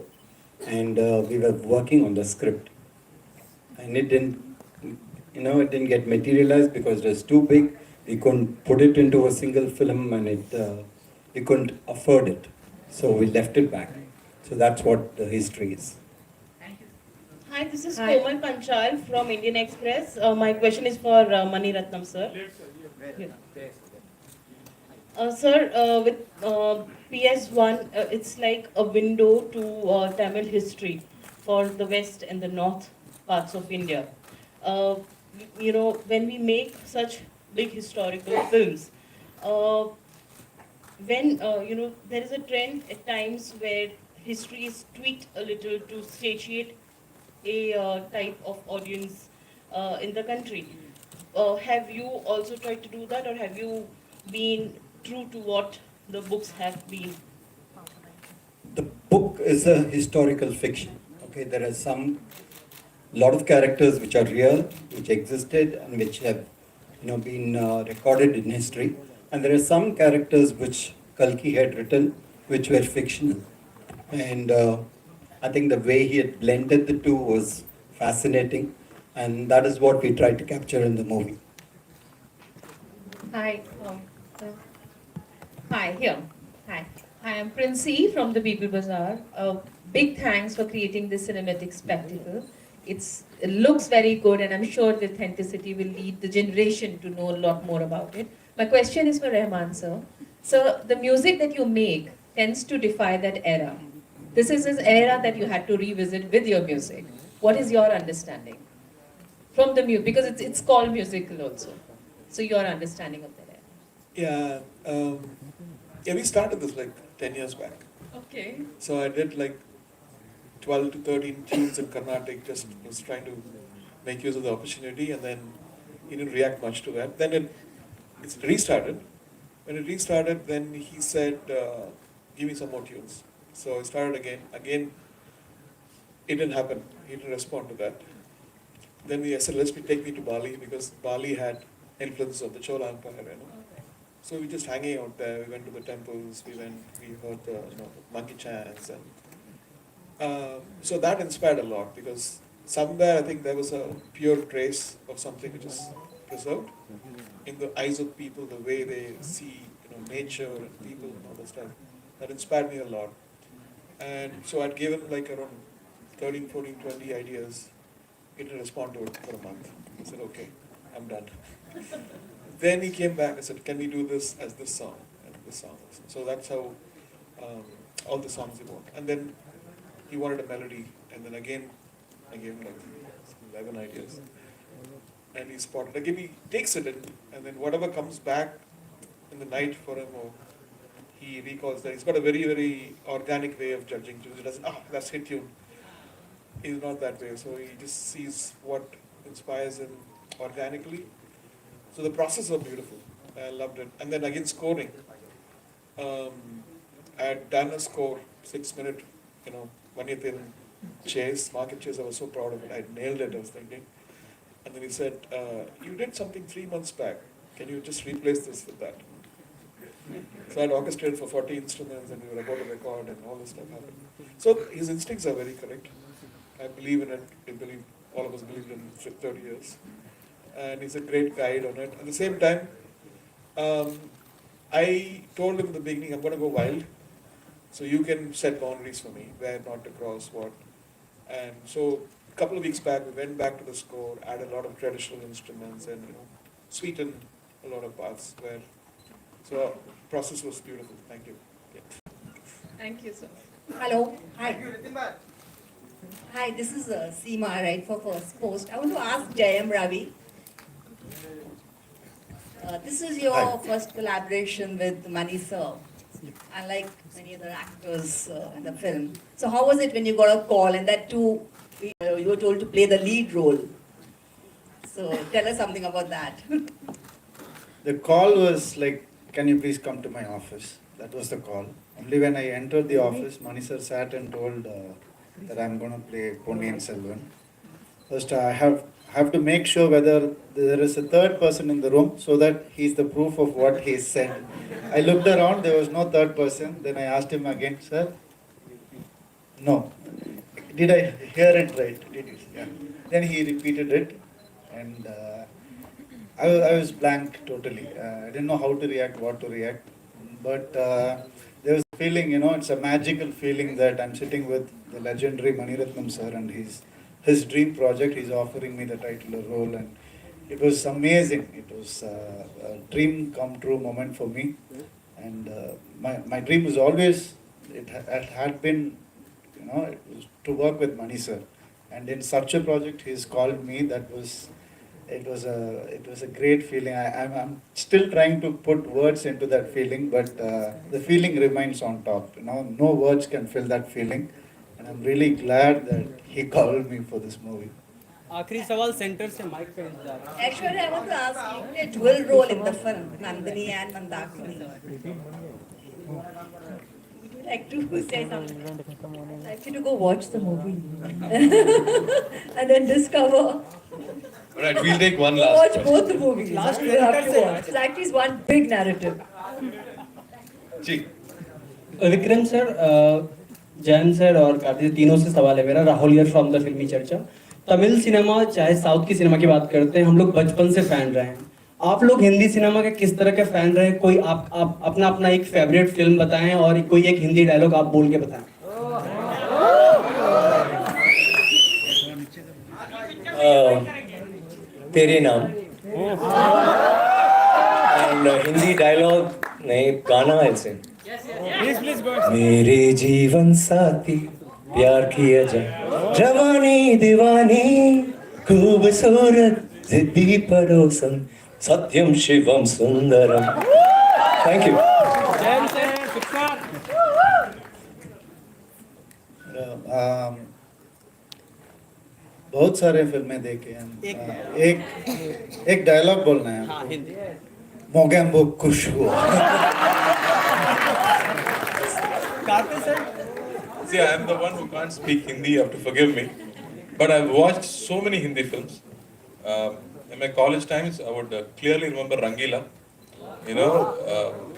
And we were working on the script, and it didn't get materialized because it was too big. We couldn't put it into a single film, and we couldn't afford it, so we left it back. So that's what the history is.
Hi, this is Komal Panchal from Indian Express. My question is for Mani Ratnam sir. Sir, with PS1, it's like a window to Tamil history for the west and the north parts of India. When we make such big historical films, when there is a trend at times where history is tweaked a little to satiate a type of audience in the country. Have you also tried to do that, or have you been true to what the books have been?
The book is a historical fiction. Okay, there are some lot of characters which are real, which existed, and which have been recorded in history, and there are some characters which Kalki had written, which were fictional. And I think the way he had blended the two was fascinating, and that is what we tried to capture in the movie.
Hi. Hi, here. Hi. I am Princey from the People Bazaar. Big thanks for creating this cinematic spectacle. It looks very good, and I'm sure the authenticity will lead the generation to know a lot more about it. My question is for Rahman sir. So the music that you make tends to defy that era. This is an era that you had to revisit with your music. What is your understanding from the music? Because it's called musical also. So your understanding of that era.
Yeah, we started this like 10 years back.
Okay.
So I did like 12 to 13 tunes in Carnatic, just was trying to make use of the opportunity, and then he didn't react much to that. Then it's restarted. When it restarted, then he said, give me some more tunes. So I started again. Again, it didn't happen. He didn't respond to that. Then I said, take me to Bali, because Bali had influence of the Chola Empire, So we just hanging out there. We went to the temples. We heard the monkey chants, and so that inspired a lot, because somewhere I think there was a pure trace of something which is preserved in the eyes of people, the way they see nature and people and all that stuff. That inspired me a lot. And so I'd given like around 13, 14, 20 ideas. He didn't respond to it for a month. I said, okay, I'm done. Then he came back and said, can we do this as this song and this song? So that's how all the songs evolved. And then he wanted a melody, and then again I gave him like 11 ideas. And he spotted, again he takes it in, and then whatever comes back in the night for him, or he recalls that. He's got a very, very organic way of judging tunes. He doesn't, that's hit tune. He's not that way, so he just sees what inspires him organically. So the process was beautiful. I loved it. And then again scoring. I had done a score, 6-minute, Vanyatin chase, market chase. I was so proud of it. I nailed it, I was thinking. And then he said, you did something 3 months back. Can you just replace this with that? So I had orchestrated for 40 instruments, and we were about to record, and all this stuff happened. So his instincts are very correct. I believe in it. All of us believed in it for 30 years. And he's a great guide on it. At the same time, I told him in the beginning, I'm going to go wild. So you can set boundaries for me, where not to cross what. And so a couple of weeks back, we went back to the score, added a lot of traditional instruments, and sweetened a lot of parts. So process was beautiful. Thank you. Yeah.
Thank you, sir.
Hello. Hi. Hi, this is Seema, right, for First Post. I want to ask Jayam Ravi. This is your first collaboration with Mani sir, unlike many other actors in the film. So how was it when you got a call, and that too, you were told to play the lead role? So tell us something about that.
The call was like, can you please come to my office? That was the call. Only when I entered the office, Mani sir sat and told that I'm going to play Ponniyin Selvan. First, I have to make sure whether there is a third person in the room, so that he's the proof of what he said. I looked around, there was no third person. Then I asked him again, sir, no. Did I hear it right? Did you? Yeah. Then he repeated it, and I was blank totally. I didn't know how to react, what to react. But there was a feeling, it's a magical feeling that I'm sitting with the legendary Mani Ratnam sir, and his dream project. He's offering me the titular role, and it was amazing. It was a dream come true moment for me. And my dream was always, it had been, it was to work with Mani sir. And in such a project, he's called me. It was a great feeling. I'm still trying to put words into that feeling, but the feeling remains on top. No words can fill that feeling. And I'm really glad that he called me for this movie.
आखिरी सवाल centre से mic पे इंतजार है।
Aishwarya, I want to ask you, you played dual role in the film, Nandini and Mandakini. Would you like to say something?
I'd like you to go watch the movie and then discover.
All right, we'll take one last
Watch
question.
both the movies.
Last
You have to
question.
watch. It's actually one big narrative.
Ji
Vikram sir, Jain sir और कार्ति तीनों से सवाल है मेरा। Rahul here from the फिल्मी चर्चा। Tamil cinema चाहे south की सिनेमा की बात करते हैं, हम लोग बचपन से फैन रहे हैं। आप लोग हिंदी सिनेमा के किस तरह के फैन रहे? कोई आप अपना अपना एक फेवरेट फिल्म बताएं और कोई एक हिंदी डायलॉग आप बोल के बताएं।
तेरे नाम एंड हिंदी डायलॉग नहीं, गाना ऐसे मेरे जीवन साथी प्यार किया जाए, जवानी दीवानी खूबसूरत जिद्दी पड़ोसन सत्यम शिवम सुंदरम। Thank you.
बहुत सारे फिल्में देखे हैं। एक डायलॉग बोलना है।
हाँ, हिंदी।
मोगैम्बो खुश हुआ।
Karti sir.
See, I am the one who can't speak Hindi, you have to forgive me. But I've watched so many Hindi films. In my college times, I would clearly remember Rangila. You know,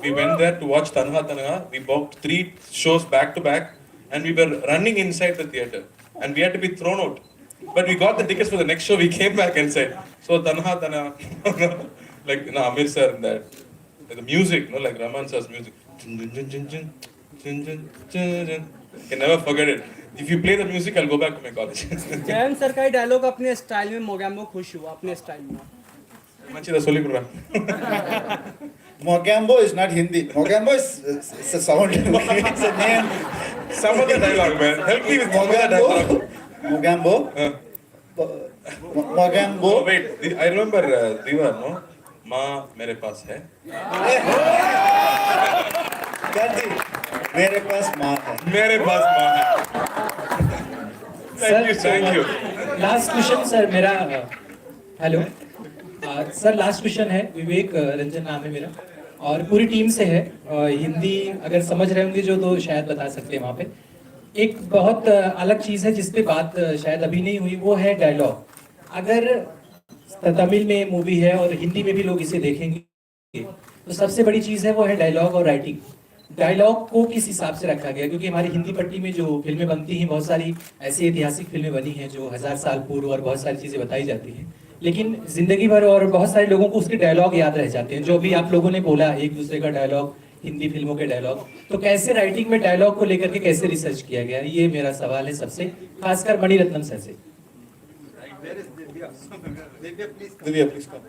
we went there to watch Tanha Tanha. We booked 3 shows back to back, and we were running inside the theater, and we had to be thrown out. But we got the tickets for the next show. We came back and said, "So Tanha Tanha," like Amir sir, that the music, like Raman sir's music. I can never forget it. If you play the music, I'll go back to my college.
Jain sir का ही dialogue अपने style में, मोगैम्बो खुश हुआ अपने style में।
Machida Solikura.
Mogambo is not Hindi. Mogambo is it's a sound. It's a name.
Some other dialogue, man. Help me with some other dialogue.
Mogambo. Mogambo.
Oh, wait, I remember Diva, no? माँ मेरे पास है।
Karthi, मेरे पास माँ है।
मेरे पास माँ है। Thank you.
Last question sir मेरा। हेलो सर, लास्ट क्वेश्चन है। विवेक रंजन नाम है मेरा और पूरी टीम से है। हिंदी अगर समझ रहे होंगे जो तो शायद बता सकते हैं वहाँ पे। एक बहुत अलग चीज़ है जिस पे बात शायद अभी नहीं हुई, वो है डायलॉग। अगर तमिल में मूवी है और हिंदी में भी लोग इसे देखेंगे तो सबसे बड़ी चीज़ है वो है डायलॉग और राइटिंग। डायलॉग को किस हिसाब से रखा गया, क्योंकि हमारी हिंदी पट्टी में जो फिल्में बनती हैं, बहुत सारी ऐसी ऐतिहासिक फिल्में बनी हैं जो 1000 साल पूर्व और बहुत सारी चीज़ें बताई जाती हैं, लेकिन जिंदगी भर और बहुत सारे लोगों को उसके डायलॉग याद रह जाते हैं। जो भी आप लोगों ने बोला एक दूसरे का डायलॉग, हिंदी फिल्मों के डायलॉग, तो कैसे राइटिंग में डायलॉग को लेकर के कैसे रिसर्च किया गया, ये मेरा सवाल है सबसे, खासकर मणिरत्नम सर से।
Divya, please come.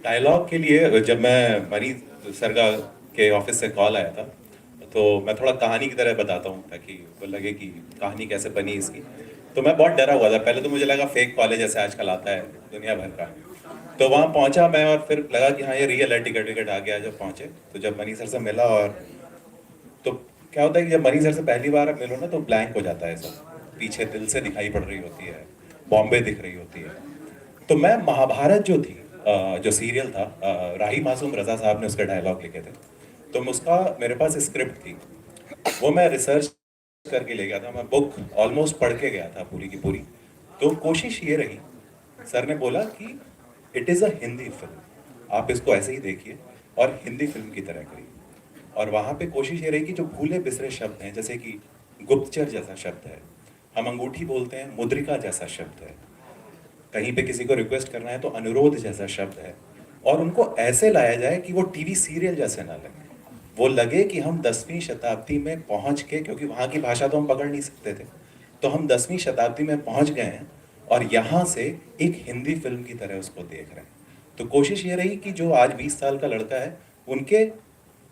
डायलॉग के लिए जब मैं मनी सर के ऑफिस से कॉल आया था तो मैं थोड़ा कहानी की तरह बताता हूँ ताकि वो लगे कि कहानी कैसे बनी इसकी। तो मैं बहुत डरा हुआ था, पहले तो मुझे लगा फेक कॉलेज जैसे आजकल आता है दुनिया भर का। तो वहाँ पहुँचा मैं और फिर लगा कि हाँ ये रियल है, टिकट विकट आ गया। जब पहुँचे तो जब मनी सर से मिला और तो क्या होता है कि जब मनी सर से पहली बार मिलो ना तो ब्लैंक हो जाता है सब, पीछे दिल से दिखाई पड़ रही होती है, बॉम्बे दिख रही होती है। तो मैं महाभारत जो थी जो सीरियल था, राही मासूम रजा साहब ने उसके डायलॉग लिखे थे, तो उसका मेरे पास स्क्रिप्ट थी, वो मैं रिसर्च करके ले गया था। मैं बुक ऑलमोस्ट पढ़ के गया था पूरी की पूरी। तो कोशिश ये रही, सर ने बोला कि it is a Hindi film, आप इसको ऐसे ही देखिए और हिंदी फिल्म की तरह करिए। और वहाँ पे कोशिश ये रही कि जो भूले बिसरे शब्द हैं, जैसे कि गुप्तचर जैसा शब्द है, हम अंगूठी बोलते हैं, मुद्रिका जैसा शब्द है, कहीं पे किसी को रिक्वेस्ट करना है तो अनुरोध जैसा शब्द है, और उनको ऐसे लाया जाए कि वो टीवी सीरियल जैसे ना लगे, वो लगे कि हम 10वीं शताब्दी में पहुंच के, क्योंकि वहाँ की भाषा तो हम पकड़ नहीं सकते थे, तो हम 10वीं शताब्दी में पहुंच गए हैं और यहाँ से एक हिंदी फिल्म की तरह उसको देख रहे हैं। तो कोशिश ये रही कि जो आज 20 साल का लड़का है, उनके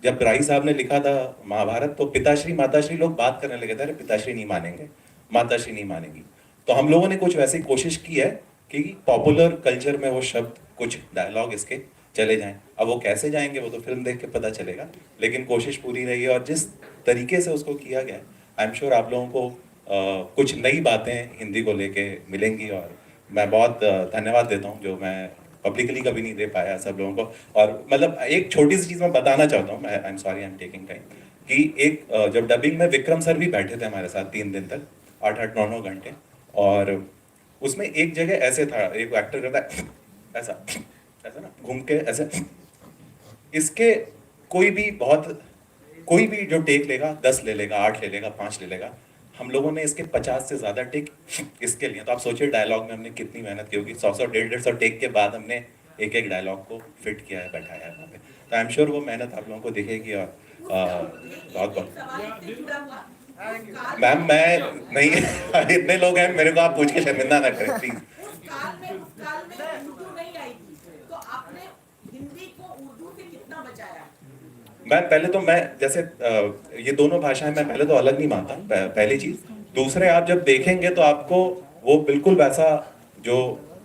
जब राही साहब ने लिखा था महाभारत तो पिताश्री माताश्री लोग बात करने लगे थे, अरे पिताश्री नहीं मानेंगे, माताश्री नहीं मानेंगी। तो हम लोगों ने कुछ वैसी कोशिश की है कि पॉपुलर कल्चर में वो शब्द, कुछ डायलॉग इसके चले जाएं। अब वो कैसे जाएंगे वो तो फिल्म देख के पता चलेगा, लेकिन कोशिश पूरी रही है और जिस तरीके से उसको किया गया है, आई एम श्योर आप लोगों को कुछ नई बातें हिंदी को लेके मिलेंगी। और मैं बहुत धन्यवाद देता हूँ जो मैं पब्लिकली कभी नहीं दे पाया सब लोगों को। और मतलब एक छोटी सी चीज़ मैं बताना चाहता हूँ, I am sorry, I am taking time, कि एक जब डबिंग में विक्रम सर भी बैठे थे हमारे साथ 3 दिन तक, 8-8, 9-9 घंटे, और उसमें एक जगह ऐसे था, एक एक्टर करता है ऐसा ऐसा ना घूम के ऐसे, इसके कोई भी जो टेक लेगा 10 ले लेगा, 8 ले लेगा, 5 ले लेगा। हम लोगों ने इसके 50 से ज़्यादा टेक इसके लिए, तो आप सोचिए डायलॉग में हमने कितनी मेहनत की होगी। 100-100, 150-150 टेक के बाद हमने एक एक डायलॉग को फिट किया है, बैठाया है वहाँ पे। तो आई एम श्योर वो मेहनत आप लोगों को दिखेगी। और बहुत मैम मैं नहीं इतने लोग हैं, मेरे को आप पूछ के शर्मिंदा ना करें प्लीज। मैं जैसे ये दोनों भाषाएं मैं पहले तो अलग नहीं मानता, पहली चीज। दूसरे, आप जब देखेंगे तो आपको वो बिल्कुल वैसा जो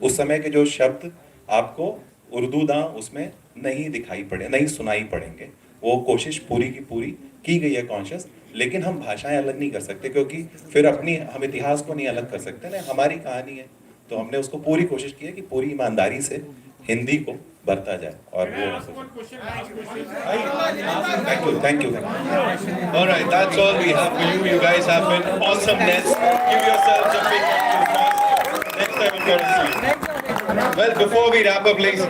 उस समय के जो शब्द आपको उर्दू दां उसमें नहीं सुनाई पड़ेंगे। वो कोशिश पूरी की पूरी की गई है कॉन्शियस, लेकिन हम भाषाएं अलग नहीं कर सकते क्योंकि फिर हम इतिहास को नहीं अलग कर सकते ना, हमारी कहानी है। तो हमने उसको पूरी कोशिश की है कि पूरी ईमानदारी से हिंदी को बरता जाए। और वो thank you.
All right, that's all we have for you. You guys have been awesomeness. Give yourselves a big round of applause. Next time we're going to see you. Well, before we wrap up, ladies and